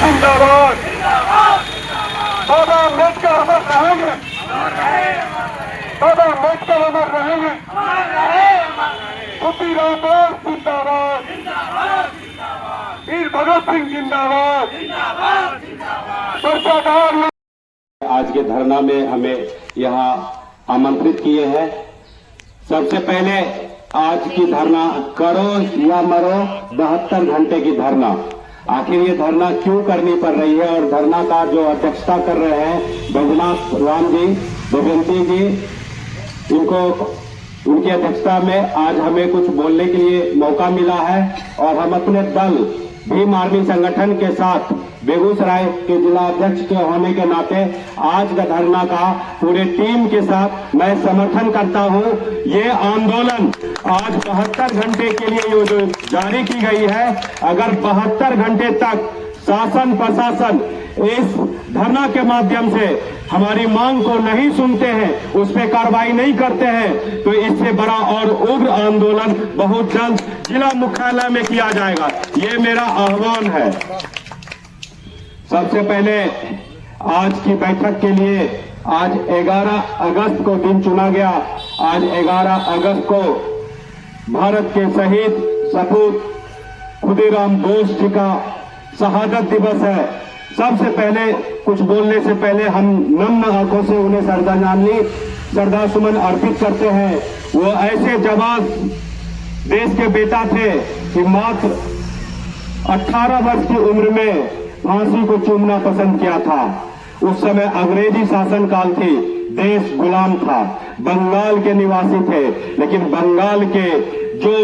जिंदाबाद। बाबा अम्बेडकर अमर रहेंगे, बाबा अम्बेडकर अमर रहेंगे। खुदीराम बोस जिंदाबाद, वीर भगत सिंह जिंदाबाद। भ्रष्टाचार आज के धरना में हमें यहाँ आमंत्रित किए हैं। सबसे पहले आज की धरना करो या मरो 72 घंटे की धरना। आखिर ये धरना क्यों करनी पड़ रही है और धरना का जो अध्यक्षता कर रहे हैं बैजनाथ राम जी, देवंती जी, इनको उनकी अध्यक्षता में आज हमें कुछ बोलने के लिए मौका मिला है और हम अपने दल भीम आर्मी संगठन के साथ बेगूसराय के जिला अध्यक्ष के होने के नाते आज का धरना का पूरे टीम के साथ मैं समर्थन करता हूं। ये आंदोलन आज 72 घंटे के लिए जो जारी की गई है, अगर 72 घंटे तक शासन प्रशासन इस धरना के माध्यम से हमारी मांग को नहीं सुनते हैं, उस पर कार्रवाई नहीं करते हैं, तो इससे बड़ा और उग्र आंदोलन बहुत जल्द जिला मुख्यालय में किया जाएगा। ये मेरा आह्वान है। सबसे पहले आज की बैठक के लिए आज 11 अगस्त को दिन चुना गया। आज 11 अगस्त को भारत के शहीद सपूत खुदीराम बोस जी का शहादत दिवस है। सबसे पहले कुछ बोलने से पहले हम नम्र आंखों से उन्हें श्रद्धा सुमन अर्पित करते हैं। वो ऐसे जवान देश के बेटा थे कि मात्र 18 वर्ष की उम्र में फांसी को चूमना पसंद किया था। उस समय अंग्रेजी शासन काल थी, देश गुलाम था, बंगाल के निवासी थे, लेकिन बंगाल के जो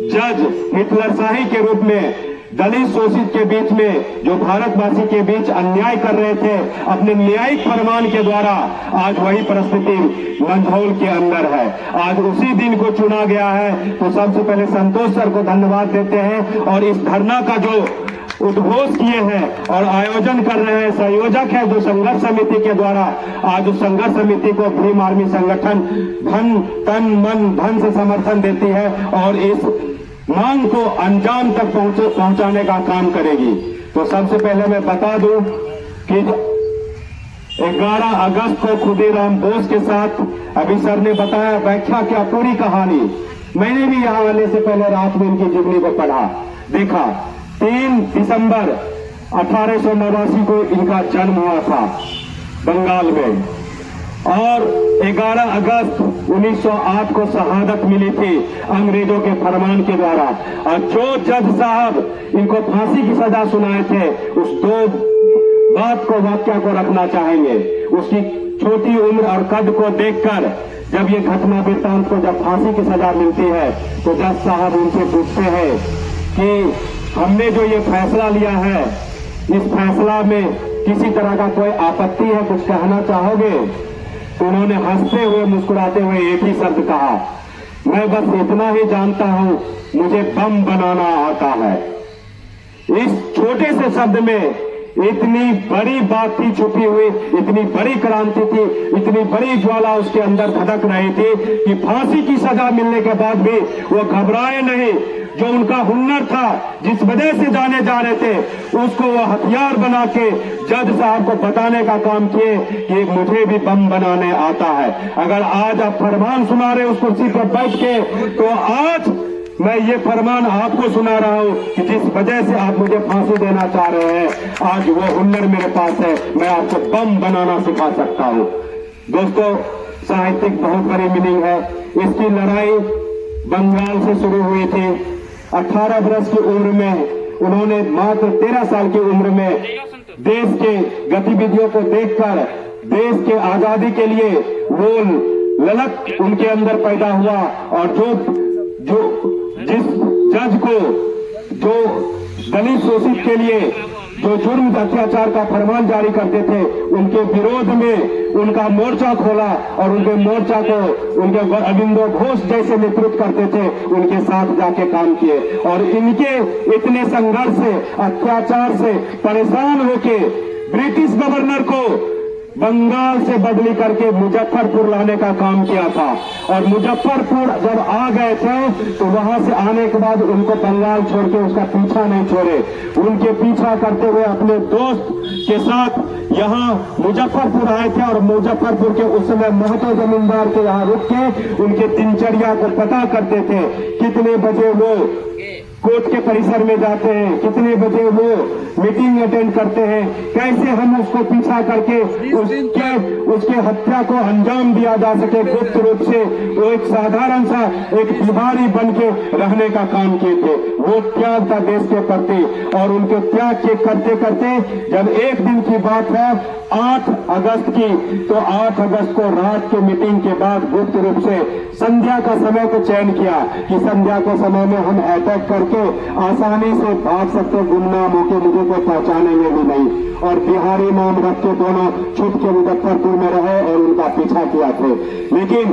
जज हिटलरशाही के रूप में दलित शोषित के बीच में जो भारतवासी के बीच अन्याय कर रहे थे, अपने न्यायिक फरमान के द्वारा आज वही परिस्थिति मंझौल के अंदर है। आज उसी दिन को चुना गया है, तो सबसे पहले संतोष सर को धन्यवाद देते हैं। और इस धरना का जो उद्घोष किए हैं और आयोजन कर रहे हैं संयोजक है जो संघर्ष समिति के द्वारा, आज उस संघर्ष समिति को भीम आर्मी संगठन तन मन धन से समर्थन देती है और इस मांग को अंजाम तक पहुंचाने का काम करेगी। तो सबसे पहले मैं बता दूं कि 11 अगस्त को खुदीराम बोस के साथ अभी सर ने बताया, व्याख्या क्या पूरी कहानी। मैंने भी यहां आने से पहले रात में इनकी जीवनी को पढ़ा, देखा। 3 दिसंबर 1889 को इनका जन्म हुआ था बंगाल में और 11 अगस्त 1908 को शहादत मिली थी अंग्रेजों के फरमान के द्वारा। और जो जज साहब इनको फांसी की सजा सुनाए थे, उस 2 बात को वाक्य को रखना चाहेंगे। उसकी छोटी उम्र और कद को देखकर जब ये घटना वृत्तांत को जब फांसी की सजा मिलती है, तो जज साहब उनसे पूछते हैं कि हमने जो ये फैसला लिया है, इस फैसला में किसी तरह का कोई आपत्ति है, कुछ कहना चाहोगे? तो उन्होंने हंसते हुए मुस्कुराते हुए एक ही शब्द कहा, मैं बस इतना ही जानता हूं, मुझे बम बनाना आता है। इस छोटे से शब्द में इतनी बड़ी बात थी छुपी हुई, इतनी बड़ी क्रांति थी, इतनी बड़ी ज्वाला उसके अंदर धधक रही थी कि फांसी की सजा मिलने के बाद भी वो घबराए नहीं। जो उनका हुनर था, जिस वजह से जाने जा रहे थे, उसको वो हथियार बना के जज साहब को बताने का काम किए कि मुझे भी बम बनाने आता है। अगर आज आप फरमान सुना रहे उस कुर्सी पर बैठ के, तो आज मैं ये फरमान आपको सुना रहा हूं कि जिस वजह से आप मुझे फांसी देना चाह रहे हैं, आज वो हुनर मेरे पास है, मैं आपको बम बनाना सिखा सकता हूं। दोस्तों, साहित्यिक बहुत बड़ी मीनिंग है। इसकी लड़ाई बंगाल से शुरू हुई थी। 18 वर्ष की उम्र में उन्होंने मात्र 13 साल की उम्र में देश के गतिविधियों को देखकर देश के आजादी के लिए वो ललक उनके अंदर पैदा हुआ। और जिस जज को जो दलित शोषित के लिए जो जुर्म अत्याचार का फरमान जारी करते थे, उनके विरोध में उनका मोर्चा खोला और उनके मोर्चा को उनके अरविंदो घोष जैसे नेतृत्व करते थे, उनके साथ जाके काम किए। और इनके इतने संघर्ष से, अत्याचार से परेशान होके ब्रिटिश गवर्नर को बंगाल से बदली करके मुजफ्फरपुर लाने का काम किया था। और मुजफ्फरपुर जब आ गए थे तो वहां से आने के बाद उनको बंगाल छोड़ के उसका पीछा नहीं छोड़े, उनके पीछा करते हुए अपने दोस्त के साथ यहाँ मुजफ्फरपुर आए थे। और मुजफ्फरपुर के उस समय महतो जमींदार के यहाँ रुक के उनके दिनचर्या को पता करते थे, कितने बजे वो कोर्ट के परिसर में जाते हैं, कितने बजे वो मीटिंग अटेंड करते हैं, कैसे हम उसको पीछा करके उसके हत्या को अंजाम दिया जा सके गुप्त रूप से। वो एक साधारण सा एक बीमारी बन के रहने का काम किए थे। वो त्याग था देश के प्रति, और उनके त्याग के करते करते जब एक दिन की बात है 8 अगस्त की, तो 8 अगस्त को रात के मीटिंग के बाद गुप्त रूप से संध्या का समय को चयन किया कि संध्या के समय में हम अटैक करके आसानी से भाग सकते, गुमनाम होकर मुझे कोई पहचानेंगे भी नहीं। और बिहारी नाम रख के दोनों छुप के मुजफ्फरपुर में रहे और उनका पीछा किया थे। लेकिन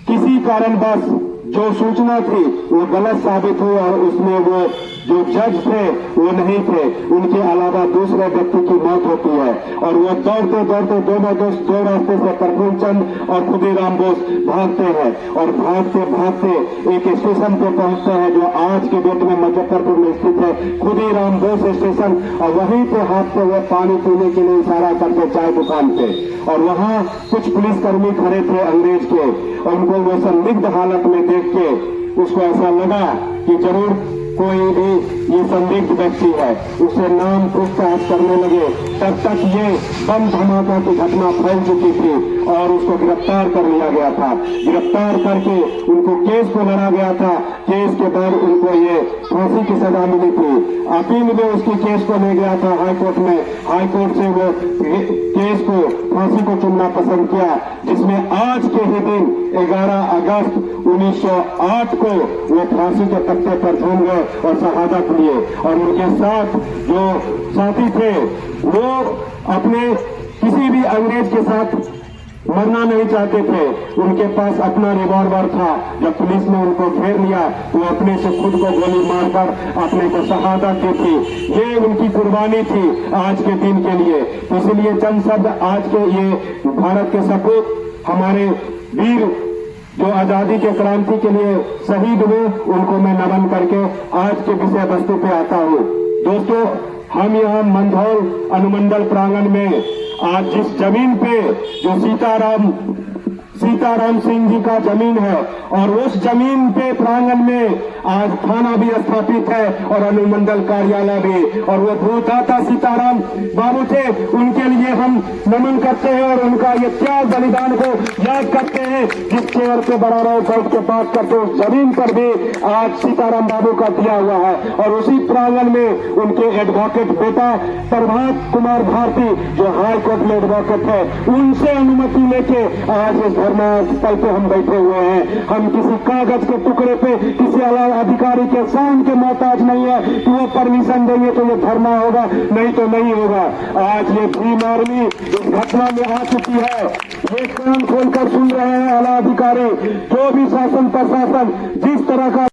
किसी कारणवश जो सूचना थी वो गलत साबित हुई और उसमें वो जो जज थे वो नहीं थे, उनके अलावा दूसरे व्यक्ति की मौत होती है। और वो दौड़ते दौड़ते दोनों दोस्त दो रास्ते से प्रफुल्ल चंद और खुदीराम बोस भागते हैं, और भागते भागते एक स्टेशन पे पहुंचते हैं जो आज के डेट में मुजफ्फरपुर में स्थित है, खुदीराम बोस स्टेशन। और वहीं पे हाथ पे वो पानी पीने के लिए इशारा करते चाय दुकान पे, और वहां कुछ पुलिसकर्मी खड़े थे अंग्रेज के, और उनको वो संदिग्ध हालत में देख के उसको ऐसा लगा कि जरूर कोई भी ये संदिग्ध व्यक्ति है, उससे नाम पूछताछ करने लगे। तब तक ये बम धमाका की घटना फैल चुकी थी और उसको गिरफ्तार कर लिया गया था। गिरफ्तार करके उनको केस को लड़ा गया था। केस के बाद उनको ये फांसी की सजा मिली थी। अपील में उसकी केस को ले गया था हाईकोर्ट में, हाईकोर्ट से वो केस को फांसी को चुनना पसंद किया, जिसमें आज के ही दिन 11 अगस्त 1908 को वो फांसी के तख्ते पर झूम गए और शहादत लिए। और उनके साथ जो साथी थे वो अपने किसी भी अंग्रेज के साथ मरना नहीं चाहते थे, उनके पास अपना रिवॉल्वर था। जब पुलिस ने उनको घेर लिया तो अपने से खुद को गोली मारकर अपने को शहादत दी थी। ये उनकी कुर्बानी थी आज के दिन के लिए। इसलिए चंद शब्द आज के ये भारत के सपूत हमारे वीर जो आजादी के क्रांति के लिए शहीद हुए, उनको मैं नमन करके आज के विषय वस्तु पे आता हूँ। दोस्तों, हम यहाँ मंधौल अनुमंडल प्रांगण में आज जिस जमीन पे जो सीताराम सिंह जी का जमीन है, और उस जमीन पे प्रांगण में आज थाना भी स्थापित है और अनुमंडल कार्यालय भी, और वो भूदाता सीताराम बाबू थे, उनके लिए हम नमन करते हैं और उनका ये त्याग बलिदान को याद करते हैं। जिस चेयर पे बराबर बैठ के बात करते उस जमीन पर भी आज सीताराम बाबू का दिया हुआ है। और उसी प्रांगण में उनके एडवोकेट बेटा प्रभात कुमार भारती जो हाई कोर्ट में एडवोकेट है, उनसे अनुमति लेके आज इस धरना स्थल पे हम बैठे हुए हैं। हम किसी कागज के टुकड़े पे किसी अधिकारी के साइन के मोहताज नहीं है कि वो परमिशन देंगे तो ये धरना होगा, नहीं तो नहीं होगा। आज ये भीम आर्मी इस घटना में आ चुकी है। ये कान खोलकर सुन रहे हैं आला अधिकारी, जो भी शासन प्रशासन जिस तरह का